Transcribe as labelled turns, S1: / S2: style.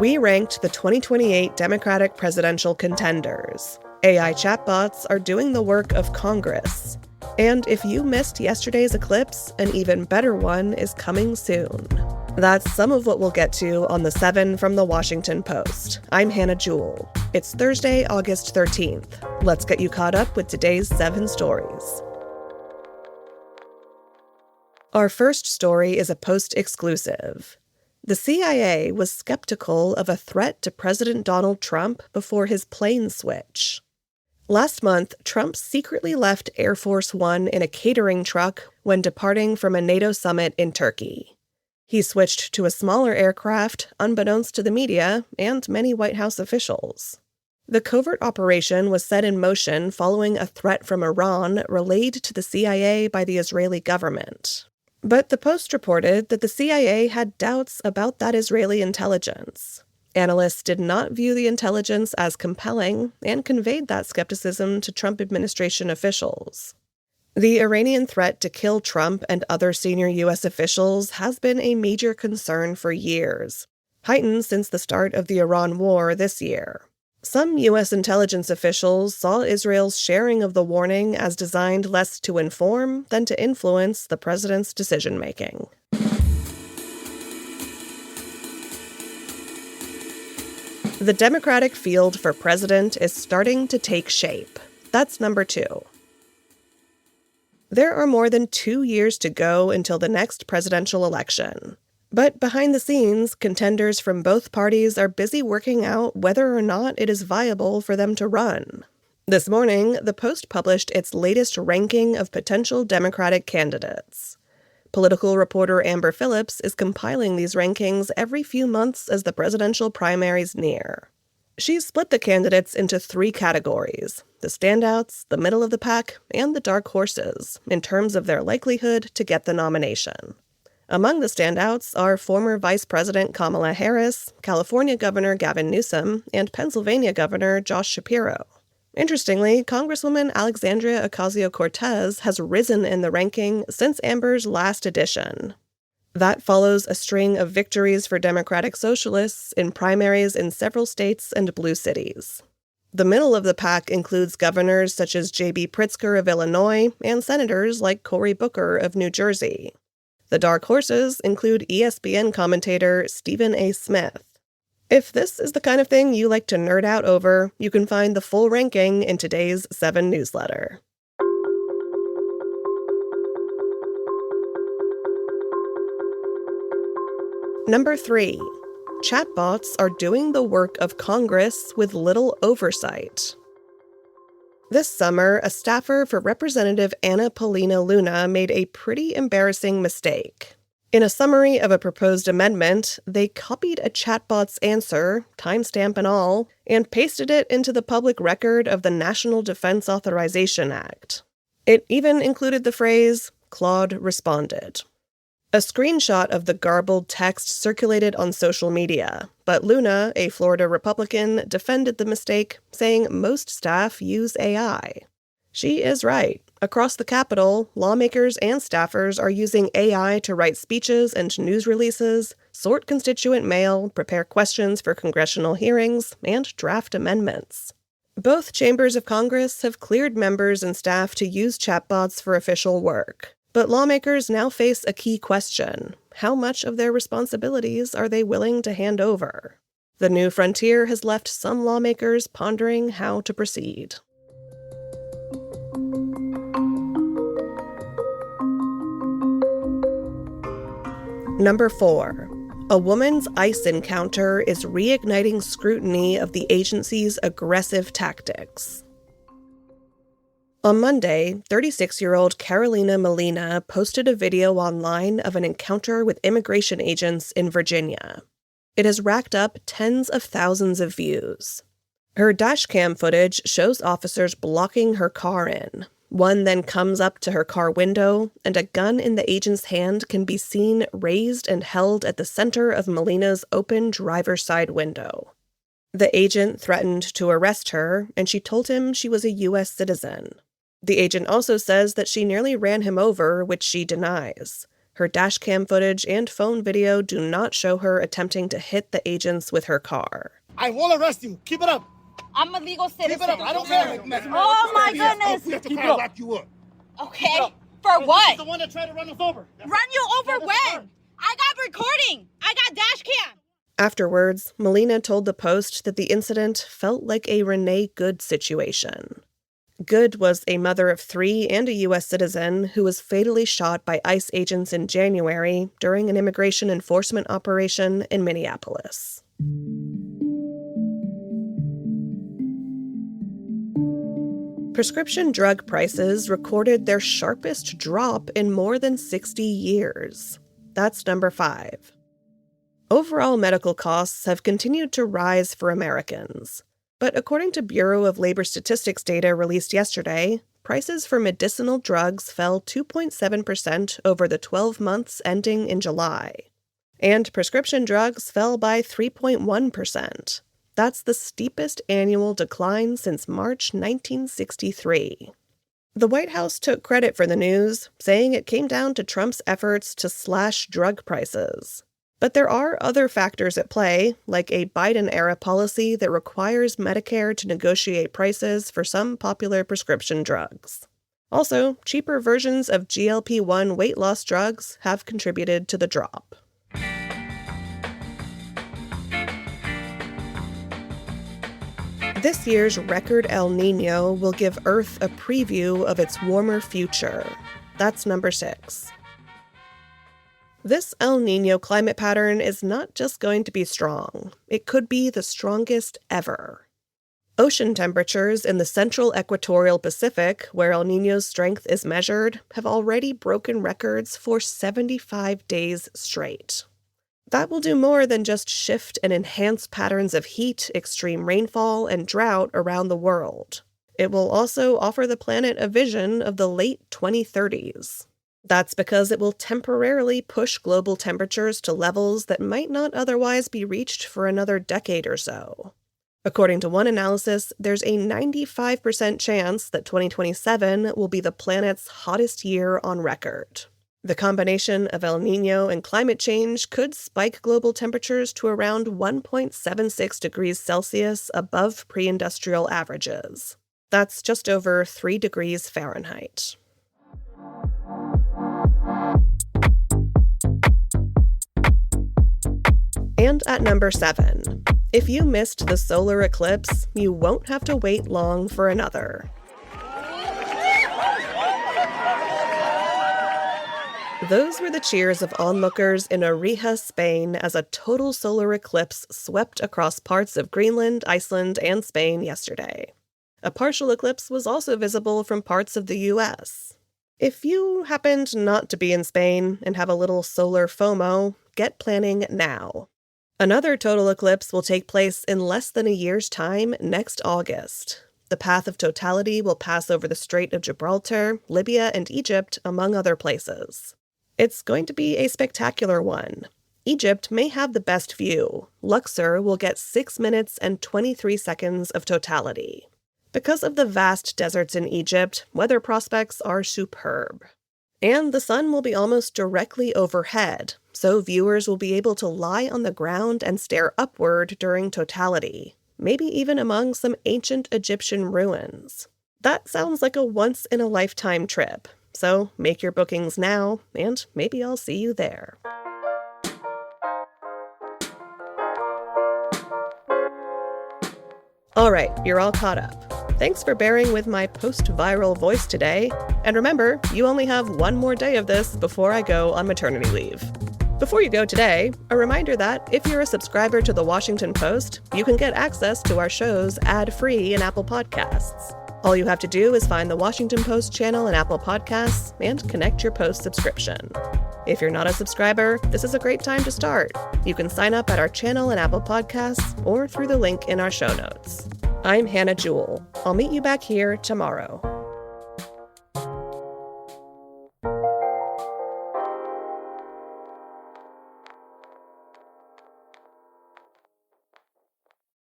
S1: We ranked the 2028 Democratic presidential contenders. AI chatbots are doing the work of Congress. And if you missed yesterday's eclipse, an even better one is coming soon. That's some of what we'll get to on the 7 from the Washington Post. I'm Hannah Jewell. It's Thursday, August 13th. Let's get you caught up with today's 7 stories. Our first story is a Post exclusive. The CIA was skeptical of a threat to President Donald Trump before his plane switch. Last month, Trump secretly left Air Force One in a catering truck when departing from a NATO summit in Turkey. He switched to a smaller aircraft, unbeknownst to the media and many White House officials. The covert operation was set in motion following a threat from Iran relayed to the CIA by the Israeli government. But the Post reported that the CIA had doubts about that Israeli intelligence. Analysts did not view the intelligence as compelling and conveyed that skepticism to Trump administration officials. The Iranian threat to kill Trump and other senior U.S. officials has been a major concern for years, heightened since the start of the Iran war this year. Some U.S. intelligence officials saw Israel's sharing of the warning as designed less to inform than to influence the president's decision-making. The Democratic field for president is starting to take shape. That's number 2. There are more than 2 years to go until the next presidential election. But behind the scenes, contenders from both parties are busy working out whether or not it is viable for them to run. This morning, the Post published its latest ranking of potential Democratic candidates. Political reporter Amber Phillips is compiling these rankings every few months as the presidential primaries near. She's split the candidates into 3 categories: the standouts, the middle of the pack, and the dark horses, in terms of their likelihood to get the nomination. Among the standouts are former Vice President Kamala Harris, California Governor Gavin Newsom, and Pennsylvania Governor Josh Shapiro. Interestingly, Congresswoman Alexandria Ocasio-Cortez has risen in the ranking since Amber's last edition. That follows a string of victories for Democratic Socialists in primaries in several states and blue cities. The middle of the pack includes governors such as J.B. Pritzker of Illinois and senators like Cory Booker of New Jersey. The dark horses include ESPN commentator Stephen A. Smith. If this is the kind of thing you like to nerd out over, you can find the full ranking in today's 7 newsletter. Number 3. Chatbots are doing the work of Congress with little oversight. This summer, a staffer for Representative Anna Paulina Luna made a pretty embarrassing mistake. In a summary of a proposed amendment, they copied a chatbot's answer, timestamp and all, and pasted it into the public record of the National Defense Authorization Act. It even included the phrase, "Claude responded." A screenshot of the garbled text circulated on social media, but Luna, a Florida Republican, defended the mistake, saying most staff use AI. She is right. Across the Capitol, lawmakers and staffers are using AI to write speeches and news releases, sort constituent mail, prepare questions for congressional hearings, and draft amendments. Both chambers of Congress have cleared members and staff to use chatbots for official work. But lawmakers now face a key question. How much of their responsibilities are they willing to hand over? The new frontier has left some lawmakers pondering how to proceed. Number 4. A woman's ICE encounter is reigniting scrutiny of the agency's aggressive tactics. On Monday, 36-year-old Carolina Molina posted a video online of an encounter with immigration agents in Virginia. It has racked up tens of thousands of views. Her dashcam footage shows officers blocking her car in. One then comes up to her car window, and a gun in the agent's hand can be seen raised and held at the center of Molina's open driver's side window. The agent threatened to arrest her, and she told him she was a U.S. citizen. The agent also says that she nearly ran him over, which she denies. Her dashcam footage and phone video do not show her attempting to hit the agents with her car.
S2: I will arrest you. Keep it up.
S3: I'm a legal citizen.
S2: Keep it up. I don't care.
S3: Oh my goodness.
S2: We have to lock you up.
S3: Okay. For what?
S2: This is the one that tried to run us over.
S3: Run you over when? I got recording. I got dash cam.
S1: Afterwards, Melina told the Post that the incident felt like a Renee Good situation. Good was a mother of 3 and a U.S. citizen who was fatally shot by ICE agents in January during an immigration enforcement operation in Minneapolis. Prescription drug prices recorded their sharpest drop in more than 60 years. That's number 5. Overall medical costs have continued to rise for Americans. But according to Bureau of Labor Statistics data released yesterday, prices for medicinal drugs fell 2.7% over the 12 months ending in July. And prescription drugs fell by 3.1%. That's the steepest annual decline since March 1963. The White House took credit for the news, saying it came down to Trump's efforts to slash drug prices. But there are other factors at play, like a Biden-era policy that requires Medicare to negotiate prices for some popular prescription drugs. Also, cheaper versions of GLP-1 weight loss drugs have contributed to the drop. This year's record El Niño will give Earth a preview of its warmer future. That's number 6. This El Niño climate pattern is not just going to be strong. It could be the strongest ever. Ocean temperatures in the central equatorial Pacific, where El Niño's strength is measured, have already broken records for 75 days straight. That will do more than just shift and enhance patterns of heat, extreme rainfall, and drought around the world. It will also offer the planet a vision of the late 2030s. That's because it will temporarily push global temperatures to levels that might not otherwise be reached for another decade or so. According to one analysis, there's a 95% chance that 2027 will be the planet's hottest year on record. The combination of El Niño and climate change could spike global temperatures to around 1.76 degrees Celsius above pre-industrial averages. That's just over 3 degrees Fahrenheit. And at number 7, if you missed the solar eclipse, you won't have to wait long for another. Those were the cheers of onlookers in Oreja, Spain, as a total solar eclipse swept across parts of Greenland, Iceland, and Spain yesterday. A partial eclipse was also visible from parts of the U.S. If you happened not to be in Spain and have a little solar FOMO, get planning now. Another total eclipse will take place in less than a year's time next August. The path of totality will pass over the Strait of Gibraltar, Libya, and Egypt, among other places. It's going to be a spectacular one. Egypt may have the best view. Luxor will get 6 minutes and 23 seconds of totality. Because of the vast deserts in Egypt, weather prospects are superb. And the sun will be almost directly overhead, so viewers will be able to lie on the ground and stare upward during totality, maybe even among some ancient Egyptian ruins. That sounds like a once-in-a-lifetime trip. So make your bookings now, and maybe I'll see you there. All right, you're all caught up. Thanks for bearing with my post-viral voice today. And remember, you only have one more day of this before I go on maternity leave. Before you go today, a reminder that if you're a subscriber to The Washington Post, you can get access to our shows ad-free in Apple Podcasts. All you have to do is find the Washington Post channel in Apple Podcasts and connect your Post subscription. If you're not a subscriber, this is a great time to start. You can sign up at our channel in Apple Podcasts or through the link in our show notes. I'm Hannah Jewell. I'll meet you back here tomorrow.